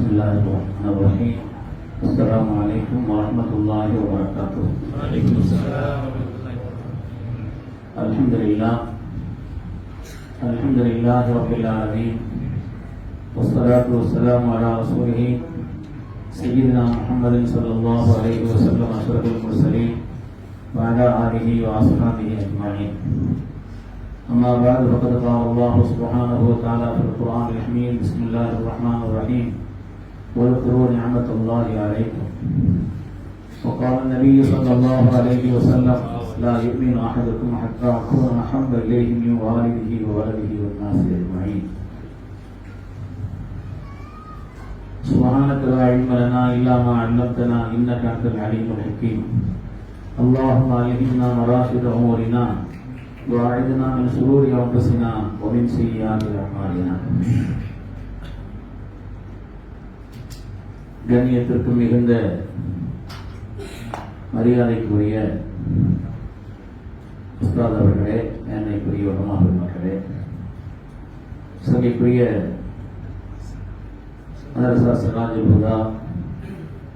الله الرحمن الرحيم. السلام عليكم ورحمة الله وبركاته. وعليكم السلام ورحمة الله وبركاته. الحمد لله رب العالمين، والصلاة والسلام على رسوله سيدنا محمد صلى الله عليه وسلم أشرف المرسلين وعلى آله وأصحابه أجمعين. أما بعد، فقد قال الله سبحانه وتعالى في القرآن الحميد: بسم الله الرحمن الرحيم، واذكروا نعمة الله عليكم. وقال النبي صلى الله عليه وسلم: لا يؤمن أحدكم حتى أكون أحب إليه من والده وولده والناس أجمعين. سبحانك لا علم لنا إلا ما علمتنا إنك أنت العليم الحكيم. اللهم ألهمنا مراشد أمورنا وأعذنا من شرور أنفسنا ومن سيئات أعمالنا. கண்ணியத்திற்கு மிகுந்த மரியாதைக்குரிய உஸ்தாத் அவர்களே, என்னைக்குரிய உலமா பெருமக்களே, சபைக்குரிய மதரசா சிராஜுல் ஹுதா,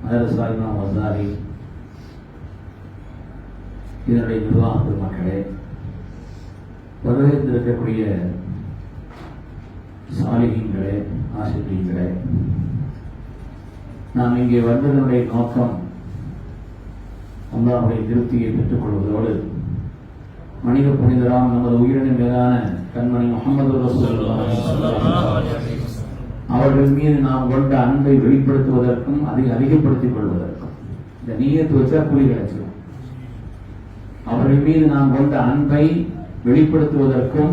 மதரசா இமாம் வசாரி, இதனுடைய நிர்வாக பெருமக்களே, வரவேற்றிருக்கக்கூடிய சாலிஹீன்களே, ஆசிரியர்களே, நாம் இங்கே வந்ததனுடைய நோக்கம் அல்லாஹ்வுடைய திருப்தியை பெற்றுக் கொள்வதோடு மனித புனிதராம் நமது உயிரின மேலான கண்மணி முஹம்மது ரசூலுல்லாஹி அவர்கள் மீது நாம் கொண்ட அன்பை வெளிப்படுத்துவதற்கும் அதை அதிகப்படுத்திக் கொள்வதற்கும். இந்த நீயத்து வச்சா கூலி கிடைச்சிடும். அவர்கள் மீது நாம் கொண்ட அன்பை வெளிப்படுத்துவதற்கும்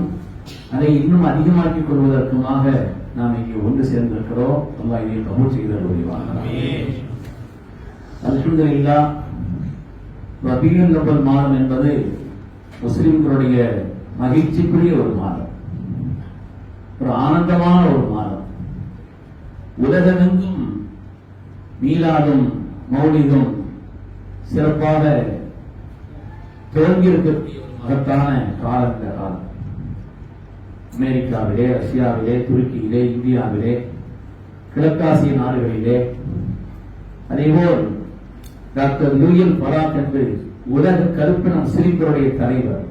அதை இன்னும் அதிகமாக்கிக் கொள்வதற்குமாக நாம் இங்கே ஒன்று சேர்ந்திருக்கிறோம். அல்லாஹ் இதை கபூல் செய்தல் புரிவானாக. அல்ஹம்துலில்லாஹ். ரபீஉல் அவ்வல் மாதம் என்பது முஸ்லிம்களுடைய மகிழ்ச்சிக்குரிய ஒரு மாதம், ஒரு ஆனந்தமான ஒரு மாதம். உலகமெங்கும் மீலாதும் மௌலிதும் சிறப்பாக தொடங்கியிருக்கக்கூடிய ஒரு மகத்தான காலம் இந்த காலம். அமெரிக்காவிலே, ரஷ்யாவிலே, துருக்கியிலே, இந்தியாவிலே, கிழக்காசிய நாடுகளிலே, அதேபோல் டாக்டர் லூயல் பராக் என்று உலக கருப்பின முஸ்லிம்களுடைய தலைவர்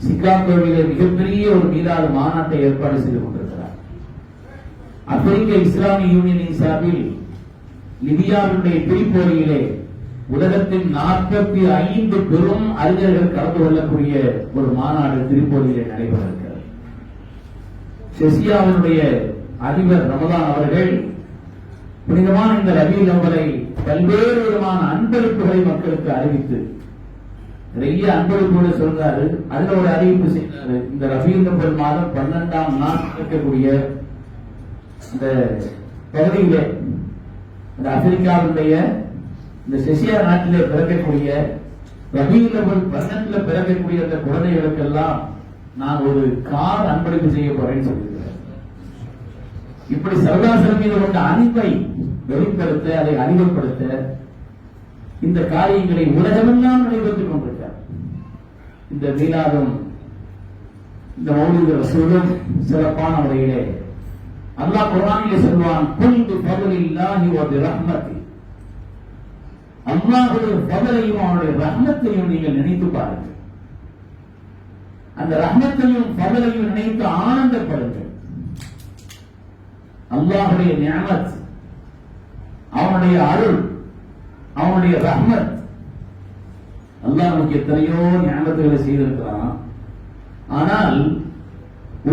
சிகாகோவிலே மிகப்பெரிய ஒரு மீலாது மாநாட்டை ஏற்பாடு செய்து கொண்டிருக்கிறார். ஆப்பிரிக்க இஸ்லாமிய யூனியனின் சார்பில் லிபியாவினுடைய திரிபோலியிலே உலகத்தின் 45 பெரும் அறிஞர்கள் கலந்து கொள்ளக்கூடிய ஒரு மாநாடு திரிபோலியிலே நடைபெற இருக்கிறது. செசியாவினுடைய அதிபர் ரமதான் அவர்கள் புனிதமான இந்த ரபீஉல் அவ்வலை பல்வேறு விதமான அன்பளிப்புகளை மக்களுக்கு அறிவித்து நிறைய அன்பளிப்புகளை சொல்றாரு. அதுல ஒரு அறிவிப்பு செய்தாரு. இந்த ரபீஉல் அவ்வல் மாதம் 12ஆம் நாள் இருக்கக்கூடிய இந்த பகுதியிலே, இந்த ஆப்பிரிக்காவுடைய இந்த செசியா நாட்டிலே பிறக்கக்கூடிய ரபீஉல் அவ்வல் 12ல பிறக்கக்கூடிய அந்த குழந்தைகளுக்கெல்லாம் நான் ஒரு கார் அன்பளிப்பு செய்ய போறேன்னு சொல்லியிருக்கிறேன். இப்படி சர்வதாசன் மீது கொண்ட அன்பை வெளிப்படுத்த, அதை அறிமுகப்படுத்த இந்த காரியங்களை உலகமெல்லாம் நடைபெற்றுக் கொண்டிருக்கிறார். இந்த மீலாதும் இந்த மௌலிது ரசூலும் சிறப்பான முறையிலே அல்லாஹ் குர்ஆனிலே சொல்வான்: குல் பிஃபத்லில்லாஹி வ பிரஹ்மதி. அல்லாஹ்வுடைய ஃபضலையும் அவருடைய ரஹ்மத்தையும் நீங்கள் நினைத்து பாருங்கள். அந்த ரஹ்மத்தையும் ஃபضலையும் நினைத்து ஆனந்தப்படுங்கள். அல்லாஹ்வுடைய நிஅமத், அவனுடைய அருள், அவனுடைய ரஹ்மத். அல்லாஹ் நமக்கு எத்தனையோ நிஅமத்துகளை செய்திருக்கிறான். ஆனால்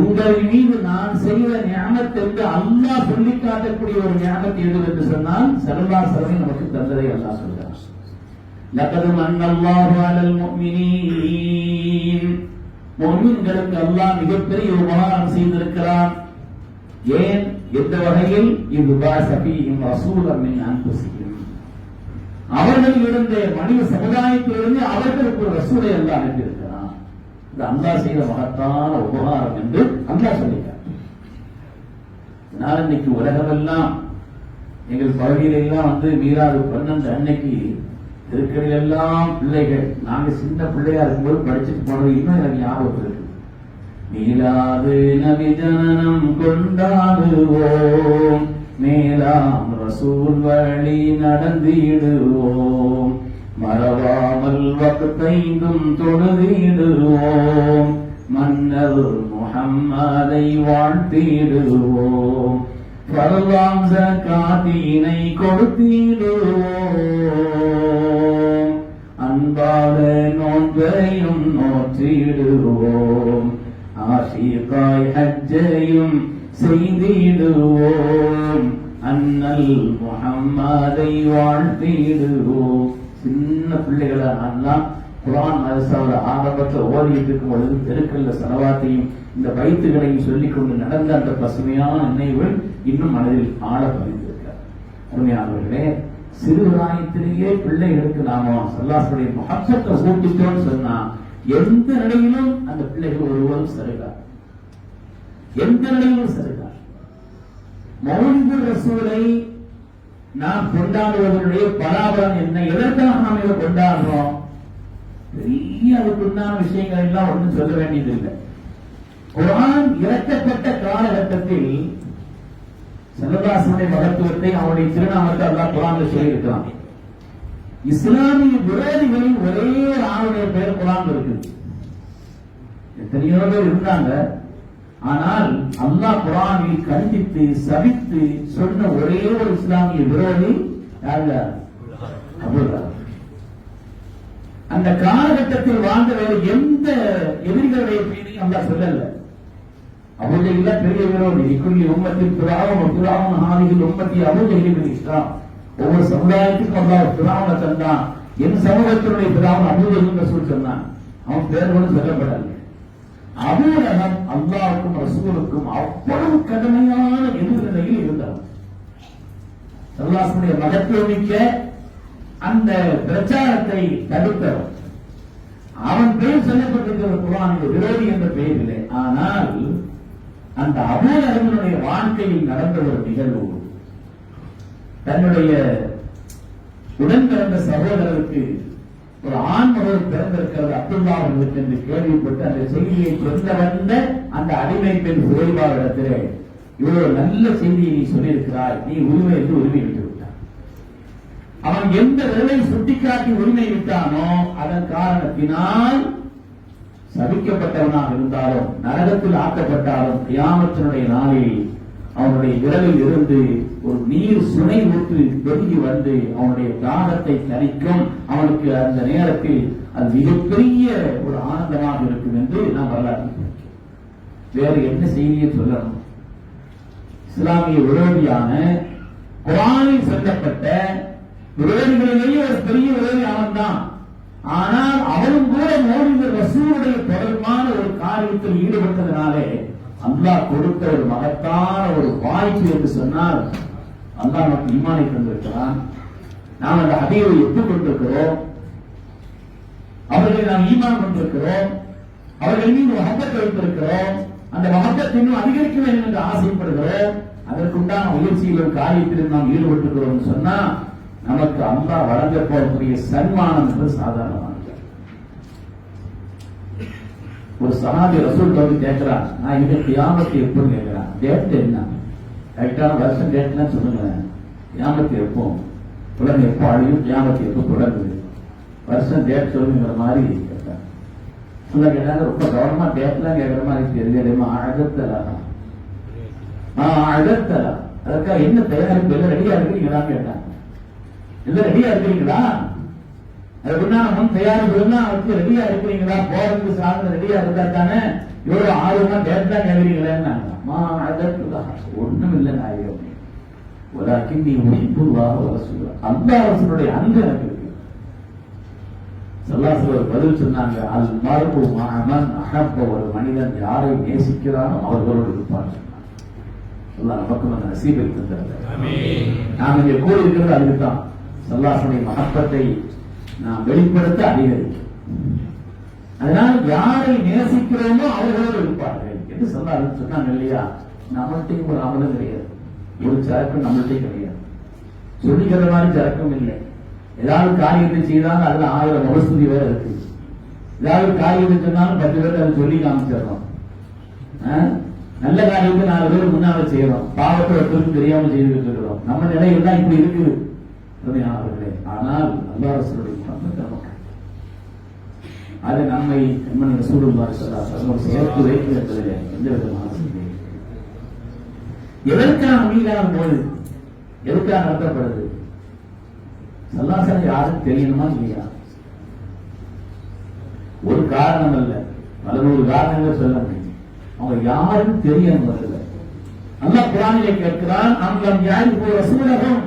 உங்கள் மீது நான் செய்த நிஅமத் என்று அல்லாஹ் சொல்லி காட்டக்கூடிய ஒரு நிஅமத் எது என்று சொன்னால் ஸல்லல்லாஹு அலைஹி வஸல்லம் நமக்கு தந்ததை அல்லாஹ் சொல்றான். லகத் மன்னல்லாஹு அலல் முஃமினீன். முஃமின்களுக்கு அல்லாஹ் மிகப்பெரிய உபகாரம் செய்திருக்கிறான். ஏன், எந்த வகையில்? இது பாஸபீஹிம் ரசூலன் மின் அன்ஃபுஸிஹிம். அவர்களில் இருந்த மனித சமுதாயத்திலிருந்து அவர்களுக்கு ஒரு ரசூலை அல்லாஹ் அனுப்பியிருக்கிறான். இது அல்லாஹ் செய்த மகத்தான உபகாரம் என்று அல்லாஹ் சொல்லிட்டார். இன்னைக்கு உலகமெல்லாம் எங்கள் பகுதியிலெல்லாம் மீலாது 12 அன்னைக்கு இருக்கிற எல்லாம் பிள்ளைகள், நாங்க சின்ன பிள்ளையா இருக்கும்போது படிச்சுட்டு போனது இன்னும் எனக்கு ஞாபகம் இருக்கு. மீலாது நபி ஜனனம் கொண்டாடுவோம், மேலாம் ரசூல் வழி நடந்திடுவோம், மறவாமல் வக்தைந்தும் தொழுதிடுவோம், மன்னர் முஹம்மதை வாழ்த்திடுவோம், பரவாம் ஜகாத்தினை கொடுத்திடுவோம், அன்பாக நோன்பையும் நோற்றிடுவோம், ஆஷிகாய் ஹஜ்ஜையும் செய்திடுவோம், அண்ணல் முஹம்மதை வாழ்த்திடுவோம். சின்ன பிள்ளைகளை எல்லாம் குர்ஆன் மதரசாவோட ஆரம்பத்தில் ஓடிட்டு இருக்கும் பொழுது தெருக்கல்ல சலவாத்தையும் இந்த பைத்துகளையும் சொல்லிக் கொண்டு நடந்த அந்த பசுமையான நினைவுகள் இன்னும் மனதில் ஆழ பதிந்திருக்கிறார். அருமையானவர்களே, சிறுபிராயத்திலேயே பிள்ளைகளுக்கு நாம ஸல்லல்லாஹு முஹப்பத்தை ஊட்டிட்டோம்னு சொன்னா எந்த நிலையிலும் அந்த பிள்ளைகள் ஒருவரும் சருகார், எந்த நிலையிலும் சருகார். மௌலிது ரசூலை நாம் கொண்டாடுவதனுடைய பராபரம் என்ன, எதற்காக நாம் இதை கொண்டாடுறோம்? பெரிய அதுக்குண்டான விஷயங்கள் எல்லாம் ஒன்றும் சொல்ல வேண்டியதில்லை. குர்ஆன் இறக்கப்பட்ட காலகட்டத்தில் ஸல்லல்லாஹு மகத்துவத்தை அவருடைய திருநாமத்தை அல்லாஹ் குர்ஆன்ல சொல்லியிருக்கிறான். இஸ்லாமிய விரோதிகளின் ஒரே ஆளுடைய பெயர் குர்ஆன்ல இருக்குது. எத்தனையோ பேர் இருந்தாங்க, ஆனால் அல்லாஹ் குர்ஆனில் கண்டித்து சபித்து சொன்ன ஒரே ஒரு இஸ்லாமிய விரோதி யாருங்க? அபூலஹப். அந்த காலகட்டத்தில் வாழ்ந்த வேறு எந்த எதிரிகளுடைய பெயரையும் அல்லாஹ் சொல்லல. அபூஜஹல் பெரிய விரோதி. இக்குள்ளி உம்மத்தில் ஃபிரௌன் ஹாதிஹில் உம்மத்தி அபூஜஹல் பின் இஸ்லாம். ஒவ்வொரு சமுதாயத்துக்கும் அல்லாஹ் ஃபிரௌனை தந்தான். என் சமூகத்தினுடைய ஃபிரௌன் அபூஜஹல் ரசூல் சொன்னான். அவன் பேர் கூட சொல்லப்படல. அபூலஹப் அல்லாஹ்வுக்கும் ரசூலுக்கும் அவ்வளவு கடுமையான எதிர்நிலையில் இருந்தார். ஸல்லல்லாஹு மகத்துவமிக்க அந்த பிரச்சாரத்தை தடுத்தவர். அவன் பெயர் சொல்லப்பட்டிருக்கிற குர்ஆனில் விரோதி என்ற பெயரிலே. ஆனால் அந்த அபூலஹபினுடைய வாழ்க்கையில் நடந்த ஒரு நிகழ்வு, தன்னுடைய உடன் பிறந்த சகோதரருக்கு ஒரு ஆண் மகள் பிறந்திருக்கிறது அப்துல்லாஹ் என்று கேள்விப்பட்டு அந்த செய்தியை சொல்ல வந்த அந்த அடிமை பெண் ஹுதைபாவிடத்திலே, இவ்வளவு நல்ல செய்தியை நீ சொல்லியிருக்கிறாய், நீ உரிமை என்று உரிமை விட்டு விட்டான். அவன் எந்த விரலை சுட்டிக்காட்டி உரிமை விட்டானோ அதன் காரணத்தினால் சபிக்கப்பட்டவனாக இருந்தாலும் நரகத்தில் ஆக்கப்பட்டாலும் கியாமத்தினுடைய நாளில் அவனுடைய விரலில் இருந்து ஒரு நீர் சுனை ஊற்று வெளியே வந்து அவனுடைய தாகத்தை தணிக்கும். அவனுக்கு அந்த நேரத்தில் அது மிகப்பெரிய ஒரு ஆனந்தமாக இருக்கும் என்று நாம் வரலாற்று. வேறு என்ன செய்தியை சொல்லணும்? இஸ்லாமிய விரோதியான குர்ஆனில் சொல்லப்பட்ட விரோதிகளிலேயே ஒரு பெரிய விரோதி அவன்தான். ஆனால் அவனும் கூட மௌலிது ரசூலுடைய தொடர்பான ஒரு காரியத்தில் ஈடுபட்டதனாலே அல்லாஹ் கொடுத்த ஒரு மகத்தான ஒரு வாய்ப்பு என்று சொன்னால் அல்லாஹ் நமக்கு ஈமானை தந்திருக்கிறான். நாம் அந்த ஹதீஸை ஒப்புக்கொண்டிருக்கிறோம், அவர்களை நாம் ஈமான் கொண்டிருக்கிறோம், அவர்கள் மீது மஹப்பத் வைத்திருக்கிறோம், அந்த மஹப்பத் இன்னும் அதிகரிக்க வேண்டும் என்று ஆசைப்படுகிறோம். அதற்குண்டான முயற்சியிலும் காரியத்திலும் நாம் ஈடுபட்டிருக்கிறோம் சொன்னா நமக்கு அல்லாஹ் வழங்க போகக்கூடிய சன்மானம் என்பது சாதாரணமானது. ஒரு சஹாபி ரசூல் வந்து கேட்கிறான், நான் இந்த கியாமத்து எப்போன்னு கேட்கிறான். டேட் என்ன? கரெக்டான வருஷம் டேட்னா சொல்லுங்க. கியாமத்து எப்போ, உலகம் எப்போ அழியும், கியாமத்து எப்போ தொடங்குது, வருஷம் டேட் சொல்லுங்கிற மாதிரி கேட்டான். சொல்ல கேட்டாங்க, ரொம்ப கவனமா டேட்லாம் கேட்கிற மாதிரி தெரியுமா? அழகத்தலா அதற்காக என்ன தயாரிப்பு எல்லாம் ரெடியா இருக்கிறீங்களா கேட்டாங்க. எல்லாம் ரெடியா இருக்கிறீங்களா? அதுக்குன்னா முன் தயாரிப்புன்னா வச்சு ரெடியா இருக்கிறீங்களா? போறதுக்கு சாதனை ரெடியா இருந்தா தானே இவ்வளவு ஆர்வமா டேட் தான் கேட்கிறீங்களேன்னு ஒண்ணும் இல்லை நாயகம். ஒரு அக்கிந்தி முஹிப்புல்லாஹ் வ ரசூலுஹ், அல்லாஹ் ரசூலுடைய அன்பு எனக்கு இருக்கு. ஸல்லல்லாஹு அலைஹி வஸல்லம் பதில் சொன்னாங்க, அல் மர்உ மஅ மன் அஹப்ப, ஒரு மனிதன் யாரை நேசிக்கிறானோ அவர்களோடு இருப்பார். அல்லாஹ் நமக்கு அந்த நசீபை தந்தார். ஆமீன். நாம் இங்கே கூடி இருக்கிறது அதுக்குத்தான். ஸல்லல்லாஹு மஹப்பத்தை நாம் வெளிப்படுத்த அதிகரிக்கும். அதனால் யாரை நேசிக்கிறோமோ அவர்களோடு இருப்பார்கள் என்று சொன்னாங்க இல்லையா? நம்மள்கிட்டையும் ஒரு அமலும் கிடையாது, ஒரு சரக்கும் நம்மள்கிட்டையும் கிடையாது, சொல்லிக்கிற மாதிரி சரக்கும் இல்லை. ஏதாவது காரியத்தை செய்தாலும் அதுல 1000 முகஸ்துதி வேற இருக்கு. ஏதாவது காரியத்தை சொன்னாலும் 10 பேருக்கு அதை சொல்லி காமிச்சிடறோம். நல்ல காரியத்தை 4 பேர் முன்னால செய்யறோம், பாவத்தை ஒருத்தருக்கும் தெரியாம செய்துட்டு இருக்கிறோம். நம்ம நிலையில் தான் இப்படி இருக்குது. ஆனால் அல்லாஹ் ரசூலுடைய முகம்மது நமக்கு அது நம்மை ரசூலுல்லாஹி ஸல்லல்லாஹு அலைஹி வஸல்லம் சேர்த்து வைத்து என்பதிலே எந்த விதமான சந்தேகம். எதற்கான மீதான போது எதற்காக நடத்தப்படுது? சல்லாசனை யாரும் தெரியணுமா இல்லையா? ஒரு காரணம் அல்ல, பல 100 காரணங்கள் சொல்ல முடியும். அவங்க யாரும் தெரியணும் முதல்ல. அல்லாஹ் குர்ஆனிலே கேட்கிறான், அம்லம் யாரிஃபு ரசூலஹும்,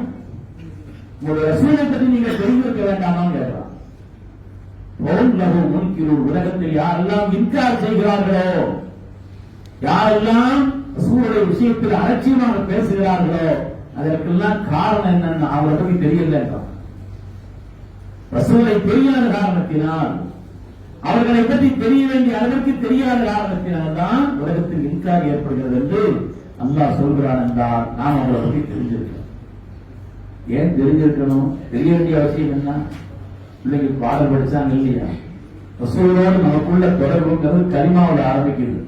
உங்களுடைய ரசூலை பற்றி நீங்கள் தெரிந்திருக்க வேண்டாமான்னு கேட்கிறான். உலகத்தில் யாரெல்லாம் இன்கார் செய்கிறார்களோ, யாரெல்லாம் ரசூலுடைய விஷயத்தில் அலட்சியமாக பேசுகிறார்களோ, அதற்கெல்லாம் காரணம் என்னன்னு அவரை பற்றி தெரியல. ரசூலை தெரியாத காரணத்தினால், அவர்களை பற்றி தெரிய வேண்டிய அளவிற்கு தெரியாத காரணத்தினால் தான் உலகத்தில் இன்கார் ஏற்படுகிறது என்று அல்லாஹ் சொல்கிறான் என்றால் நாம் அவரை பற்றி தெரிஞ்சிருக்கிறோம். ஏன் தெரிஞ்சிருக்கணும்? தெரிய வேண்டிய அவசியம் என்ன? பிள்ளைங்க பாடம் படிச்சாங்க இல்லையா? ரசூலோடு நமக்குள்ள தொடர்புங்கிறது கலிமாவில் ஆரம்பிக்குது,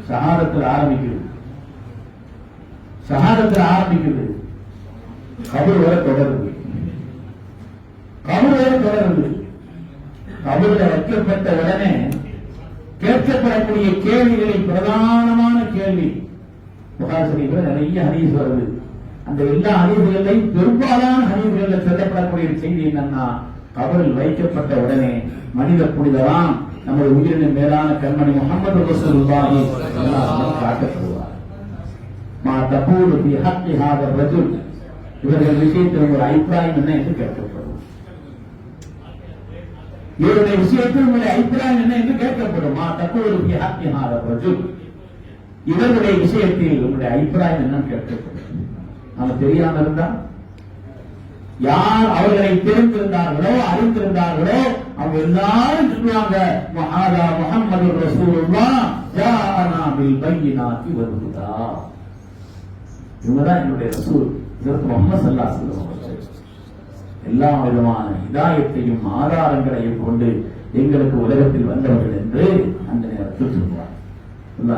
ஷஹாதத்தில் ஆரம்பிக்குது, ஷஹாதத்தில் ஆரம்பிக்குது, கபர் வரை தொடருது, கபர் வரை தொடருது. கபரில் வைக்கப்பட்ட உடனே கேட்கப்படக்கூடிய கேள்விகளில் பிரதானமான கேள்வி, புகார் ஷரீஃபில் நிறைய ஹதீஸ் வருது. அந்த எல்லா ஹதீஸ்களையும் பெரும்பாலான ஹதீஸ்களில் சொல்லப்படக்கூடிய செய்தி என்னன்னா, கபரில் வைக்கப்பட்ட உடனே மனித புனிதராம் நமது உயிரின் மேலான கண்மணி முஹம்மது ரசூலுல்லாஹி ஸல்லல்லாஹு அலைஹி வஸல்லம் காட்டப்படுவார். மா தகூலு ஃபீ ஹக்கி ஹாதா ரஜுல், இவர்கள் விஷயத்தில் ஒரு அபிப்பிராயம் என்ன என்று கேட்கப்படும். இவருடைய விஷயத்தில் உங்களுடைய அபிப்பிராயம் என்ன என்று கேட்கப்படும். மா தகூலு ஃபீ ஹக்கி ஹாதா ரஜுல், இவருடைய விஷயத்தில் உங்களுடைய அபிப்பிராயம் என்னன்னு கேட்கப்படும். நாம தெரியாம இருந்தா, யார் அவர்களை தெரிந்திருந்தார்களோ அறிந்திருந்தார்களோ அவங்க எல்லாரும் சொல்லுவாங்க, மஹாதா முஹம்மது ரசூலுல்லாஹ் ஜாஅனா பில் பையினாத்தி வல் ஹுதா. இவங்கதான் என்னுடைய ரசூல், இதற்கு முஹம்மது ஸல்லல்லாஹு அலைஹி வஸல்லம் எல்லா விதமான ஹிதாயத்தையும் ஆதாரங்களையும் கொண்டு எங்களுக்கு உலகத்தில் வந்தவர்கள் என்று அந்த நேரத்தில் சொல்வார்.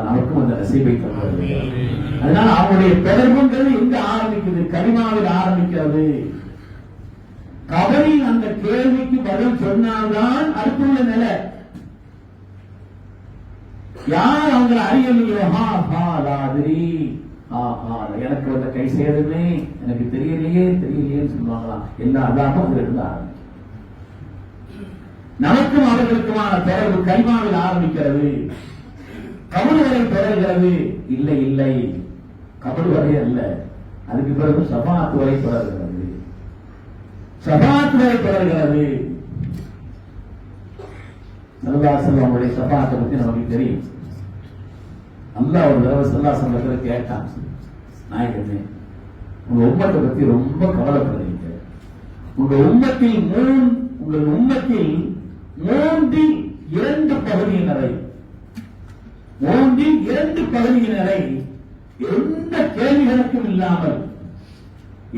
நமக்கும் அந்த நசீபை தருவார்கள். அதனால அவருடைய தொடர்புங்கிறது எங்க ஆரம்பிக்குது? கலிமாவில் ஆரம்பிக்கிறது. கபரில் அந்த கேள்விக்கு பதில் சொன்னால்தான் அடுத்துள்ள நிலை. யார் அவங்களை அறியலையோ, எனக்கு வந்த கை சேருமே, எனக்கு தெரியலையேன்னு சொல்லுவாங்களாம். எல்லா அதாமும் அதுல இருந்து ஆரம்பிக்கும். நமக்கும் அவர்களுக்குமான தொடர்பு கலிமாவில் ஆரம்பிக்கிறது, கபர் வரை தொடர்கிறது. இல்லை, கபர் வரை அல்ல, அதுக்கு பிறகு ஷஃபாஅத் வரை தொடர்கிறது. ஷஃபாஅத் வரை தொடர்கிறது. ஸல்லல்லாஹு அலைஹி வஸல்லம் அவருடைய ஷஃபாஅத்தை பத்தி நமக்கு தெரியும். அல்லாஹ் ஒரு தடவை ஸல்லல்லாஹு அலைஹி வஸல்லம் கேட்டான், நாயகமே உங்க உம்மத்தை பத்தி ரொம்ப கவலைப்படுறீங்க. உங்கள் உம்மத்தில் மூன்றில் 2 பகுதியினரை, மூன்றில் 2 பகுதியினரை எந்த கேள்விகளுக்கும் இல்லாமல்,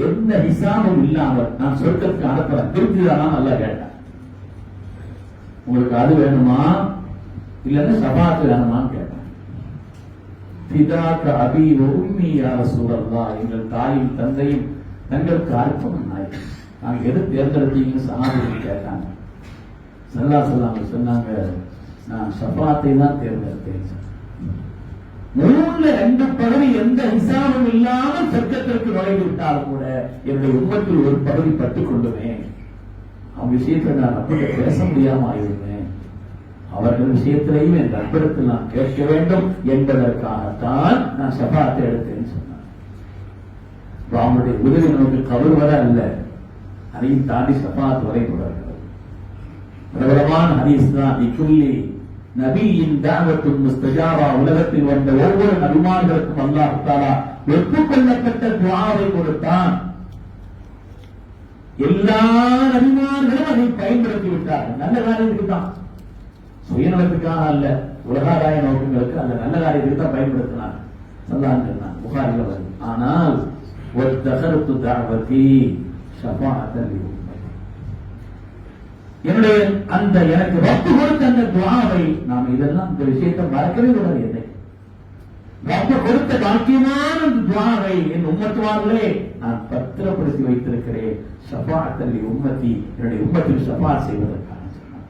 எந்த ஹிசாமும் இல்லாமல் நான் சொர்க்கத்துக்கு அனுப்புறேன், திருப்திதானா? நல்லா கேட்டேன். உங்களுக்கு அது வேணுமா இல்லன்னா ஷஃபாஅத் வேணுமான்னு கேட்டேன். ஃபிதாக அபீ வ உம்மி யா ரசூலல்லாஹ், எங்கள் தாயும் தந்தையும் தங்களுக்கு அர்ப்பணம் நாயகம், நாங்க எது தேர்ந்தெடுத்தீங்கன்னு சஹாபிகள் கேட்டாங்க. ஸல்லல்லாஹு அலைஹி வஸல்லம் சொன்னாங்க, நான் ஷஃபாஅத்தை தான் தேர்ந்தெடுத்தேன். 2 பகுதி எந்த ஹிசாபும் இல்லாமல் சொர்க்கத்திற்கு நுழைந்து விட்டால் கூட என்னுடைய உம்மத்தில் ஒரு பகுதி பட்டுக் கொள்ளுவேன். அவங்க விஷயத்தை நான் அப்படி பேச முடியாம ஆயிடுவேன். அவர்கள் விஷயத்திலையும் என் ரப்பிடத்தில் நான் கேட்க வேண்டும் என்பதற்காகத்தான் நான் ஷஃபாஅத்தை எடுத்தேன்னு சொன்னான். அவங்களுடைய உதவி நமக்கு கபர் வர அல்ல, அதையும் தாண்டி ஷஃபாஅத் வரை தொடர்கிறது. பிரபலமான ஹதீஸ் தான், இக்குல்லி நபியின் தாவத்துன் முஸ்தஜாபா, உலகத்தில் வந்த ஒவ்வொரு நபிமார்களுக்கும் அல்லாஹ் தஆலா ஒப்புக்கொள்ளப்பட்ட துஆவை கொடுத்தான். எல்லா நபிமார்களும் அதை பயன்படுத்தி விட்டார்கள். நல்ல காரியத்துக்கு தான், சுயநலத்துக்காக அல்ல, உலகாதாய நோக்கங்களுக்கு அல்ல, நல்ல காரியத்துக்கு தான் பயன்படுத்தினார். சொன்னாங்க புகாரில வருது. ஆனால் வத்தகர்து தஅவதி ஷஃபாஅத்தன் லி உம்மதி, என்னுடைய அந்த எனக்கு ரப்பு கொடுத்த அந்த துஆவை நாம் இதெல்லாம் இந்த விஷயத்தை மறக்கவே கூடாது. என்னை ரொம்ப கொடுத்த பாக்கியமான துஆவை என் உம்மத்துவார்களே நான் பத்திரப்படுத்தி வைத்திருக்கிறேன். ஷஃபாஅத்தல் லி உம்மத்தி, என்னுடைய உம்மத்துக்கு ஷஃபாஅத் செய்வதற்காக சொன்னார்.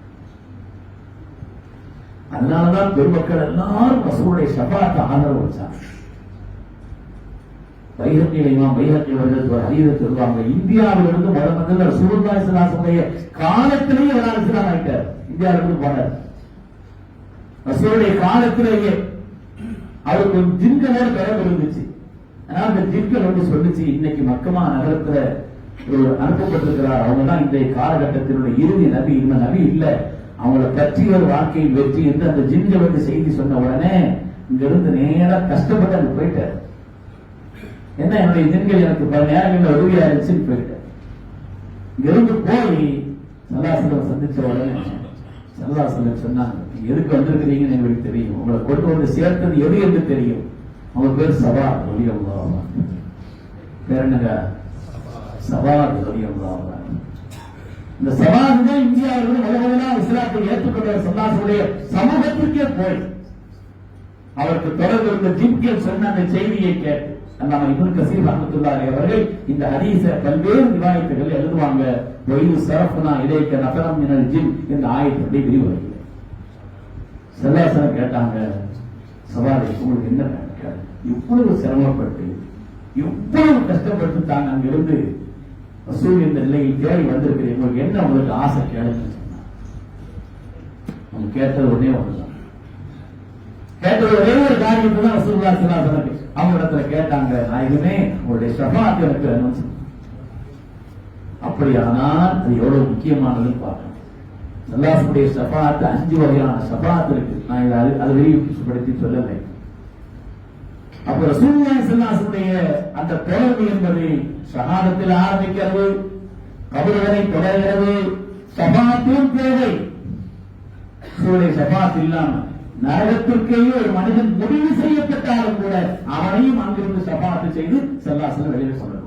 அதனாலதான் பெருமக்கள் எல்லாரும் ரசூலுடைய ஷஃபாஅத்தை ஆதரவு வச்சாங்க. வைஹக்கி அவர்கள் ஒரு ஹதீஸை சொல்வாங்க, இந்தியாவிலிருந்து முதல்ல ரசூலுல்லாஹி ஸல்லல்லாஹு அலைஹி வஸல்லம் காலத்திலேயே ஒரு இஸ்லாம் ஆயிட்டார். இந்தியாவிலிருந்து போனார். ரசூலுடைய காலத்திலேயே அவருக்கு ஒரு ஜின்களோட தொடர்பு இருந்துச்சு. ஆனா அந்த ஜின்கள் வந்து சொல்லுச்சு, இன்னைக்கு மக்கமா நகரத்துல ஒரு அனுப்பப்பட்டிருக்கிறார், அவங்க தான் இன்றைய காலகட்டத்தினுடைய இறுதி நபி, இந்த நபி இல்ல, அவங்கள பற்றி ஒரு வாழ்க்கையில் வெற்றி என்று அந்த ஜின்கள் வந்து செய்தி சொன்ன உடனே இங்க இருந்து நேரா கஷ்டப்பட்டு அங்க போயிட்டார். என்ன என்னுடைய ஜின்கள் எனக்கு பல நேரங்களில் உதவியா இருந்துச்சுன்னு போயிட்டார். இங்க இருந்து போய் சல்லாசலம் சந்திச்ச உடனே சல்லாசலம் சொன்னாங்க, எதுக்கு வந்திருக்கிறீங்கன்னு எங்களுக்கு தெரியும், உங்களை கொண்டு வந்து சேர்த்தது எது என்று தெரியும். அவங்க பேர் சவாத் ரலியல்லாஹு அன்ஹு. பேர் என்னங்க? சவாத் ரலியல்லாஹு அன்ஹு. இந்த சவாத் தான் இந்தியாவிலிருந்து முதலா இஸ்லாத்தை ஏற்றுக்கொண்ட சல்லாசனுடைய சமூகத்திற்கே போய் அவருக்கு தொடர்பு இருந்த ஜின்கள் சொன்ன அந்த செய்தியை கேட்டு அல்லாம இப்னு கஸீர் ரஹ்மத்துல்லாஹி அவர்கள் இந்த ஹதீஸை பல்வேறு ரிவாயத்துகள் எழுதுவாங்க. வயது சரஃபனா இலைக்க நஃபரம் மினல் ஜின் இந்த ஆயத்துடைய விரிவுரை. சல்லாசனம் கேட்டாங்க, சவாலை உங்களுக்கு என்ன கேட்டாங்க, இவ்வளவு சிரமப்பட்டு இவ்வளவு கஷ்டப்பட்டு தாங்க அங்கிருந்து ரசூல் இந்த நிலையில் தேடி வந்திருக்கிறீங்க, உங்களுக்கு என்ன உங்களுக்கு ஆசை கேளுன்னு சொன்னாங்க. அவங்க கேட்டது ஒன்னே ஒன்றுதான், கேட்டது ஒரே ஒரு காரியத்தை தான் ரசூலுல்லாஹி ஸல்லல்லாஹு அலைஹி வஸல்லம் அவங்க இடத்துல கேட்டாங்க, நாயகமே உங்களுடைய ஷஃபாஅத் எனக்கு வேணும்னு சொன்னாங்க. அப்படியானால் அது எவ்வளவு முக்கியமானதுன்னு பார்க்கணும். சல்லாஹுடைய ஷஃபாஅத் 5 வகையான ஷஃபாஅத் இருக்கு. நான் அதை விரிவுபடுத்தி சொல்லலை. அப்ப ரசூலுல்லாஹி ஸல்லல்லாஹு அலைஹி வஸல்லம் அந்த தொடர்பு என்பது ஷஹாதத்தில் ஆரம்பிக்கிறது, கபர் வரை தொடர்கிறது. ஷஃபாஅத்தும் தேவை. ரசூலுடைய ஷஃபாஅத் இல்லாம நரகத்திற்கேயே ஒரு மனிதன் முடிவு செய்யப்பட்டாலும் கூட அவனையும் அங்கிருந்து ஷஃபாஅத் செய்து ஸல்லல்லாஹு அலைஹி வஸல்லம் வெளியே சொல்லுவார்.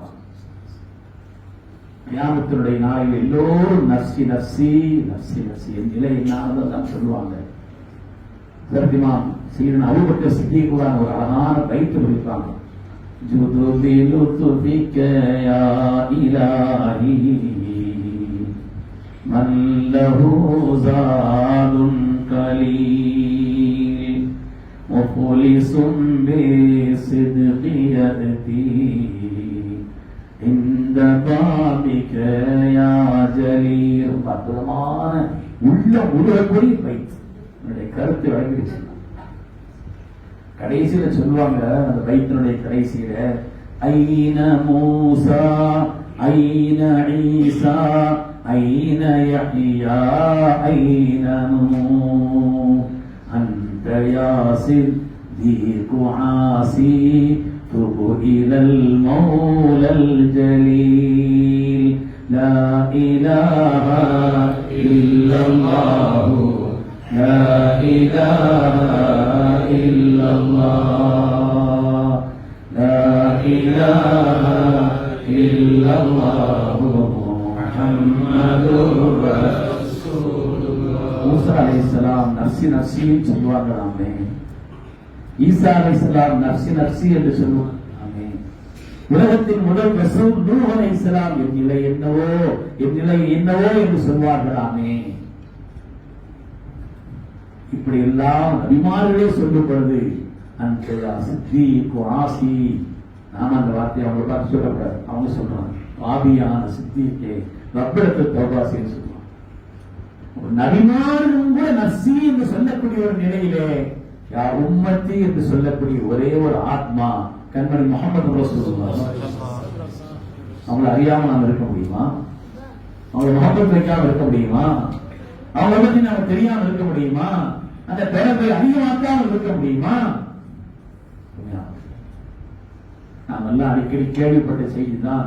கியாமத்தினுடைய நாளில் எல்லோரும் நஃப்ஸி நஃப்ஸி நஃப்ஸி நஃப்ஸி என் நிலை என்னானதான் சொல்லுவாங்க. இமாம் சையதுனா அபூபக்கர் சித்திக் ஒரு அழகான பைத்து இருப்பாங்க. ஜுதுபி லுத்ஃபிக யா இலாஹி மன் லஹு ஸாலுன் கலீல் முஃலிஸுன் பிஸித்கி யதி இந்த பாபிக யா ஜலீல். அற்புதமான உள்ள உருகக்கூடிய பைத்து. என்னுடைய கருத்து வழங்கிடுச்சு. கடைசியில சொல்லுவாங்க, அந்த பைத்தினுடைய கடைசியில ஐன மூசா ஐன ஈசா ஐன யஹ்யா ஐன நூஹ் அன்த யாசிர் தீகு ஆசி துபு இலல் மௌலல் ஜலீல் லா இலாஹா இல்லல்லாஹு லா இலாஹா இல்லல்லாஹ் லா இலாஹா இல்லல்லாஹு முஹம்மதுர் ரசூலுல்லாஹ். மூசா அலைஹிஸ்ஸலாம் நஃப்ஸி நஃப்ஸி சொல்வாங்களாமே, ஈசா அலைஹிஸ்ஸலாம் நஃப்ஸி நஃப்ஸி என்று சொல்லுவாங்க. உலகத்தின் முதல் ரசூல் நூஹ் அலைஹிஸ்ஸலாம் என் நிலை என்னவோ என் நிலை என்னவோ என்று சொல்வார்களாமே. இப்படி எல்லாம் நபிமார்களே சொல்லும் பொழுது அந்த சித்திக்கு ஆசி, நாம அந்த வார்த்தையை அவங்க பார்த்து சொல்லக்கூடாது. அவங்க சொல்றாங்க பாபியான சித்திக்கே ரப்பிடத்தை தௌபாசின்னு சொல்லுவாங்க. நபிமார்களும் கூட நஃப்ஸி என்று சொல்லக்கூடிய ஒரு நிலையிலே யா உம்மத்தி என்று சொல்லக்கூடிய ஒரே ஒரு ஆத்மா கண்மணி முஹம்மது ரசூலுல்லாஹ். அவங்களை அறியாம நாம இருக்க முடியுமா? அவங்களை முஹப்பத் வைக்காம இருக்க முடியுமா? அவங்களை பத்தி நாம தெரியாம இருக்க முடியுமா? அந்த பிறப்பை அதிகமாக்காமல் இருக்க முடியுமா? நாம் எல்லாம் அடிக்கடி கேள்விப்பட்ட செய்திதான்,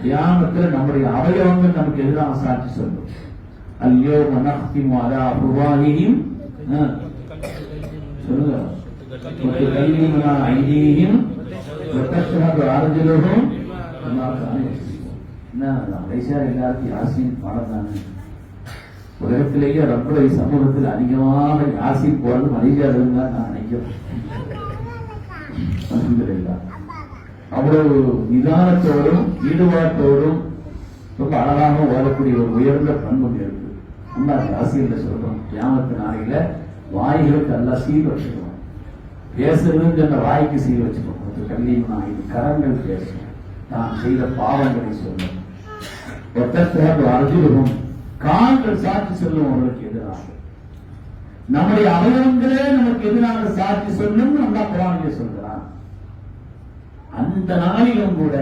கியாமத்தில் நம்முடைய அவயவங்கள் நமக்கு எதிராக சாட்சி சொல்லும். அல்யௌம நஹ்திமு அலா அஃப்வாஹிஹிம் சொல்லுங்க வதுகல்லிமுனா ஐதீஹிம் வதஷ்ஹது அர்ஜுலுஹும் பிமா கானூ யக்ஸிபூன். என்ன கடைசியா எல்லாருக்கும் யாசீன் பாடம் தானே. உலகத்திலேயே ரப்புடைய சமூகத்தில் அதிகமாக யாசீன் போறது மனிதர்கள் தான் நான் நினைக்கிறேன். அல்ஹம்துலில்லாஹ். அவ்வளவு நிதானத்தோடும் ஈடுபாட்டோடும் ரொம்ப அழகாக வாழக்கூடிய ஒரு உயர்ந்த பண்பு இருக்கு. அல்லாஹ் ராசியில சொல்றோம், கியாமத்து நாளையில வாய்களுக்கு அல்லாஹ் சீர் வச்சுக்குவோம். பேசுறதுன்னு சொன்ன வாய்க்கு சீர் வச்சுக்கோம். கல்லிமா இது கரங்கள் பேசும், தான் செய்த பாவங்களை சொல்லும். ஒத்தத்திற்கு அர்ஜுனும் கால்கள் சாட்சி சொல்லும் அவர்களுக்கு எதிராக. நம்முடைய அவயவங்களே நமக்கு எதிராக சாட்சி சொல்லும் அல்லாஹ் குர்ஆனிலே சொல்கிறான். அந்த நாளிலும் கூட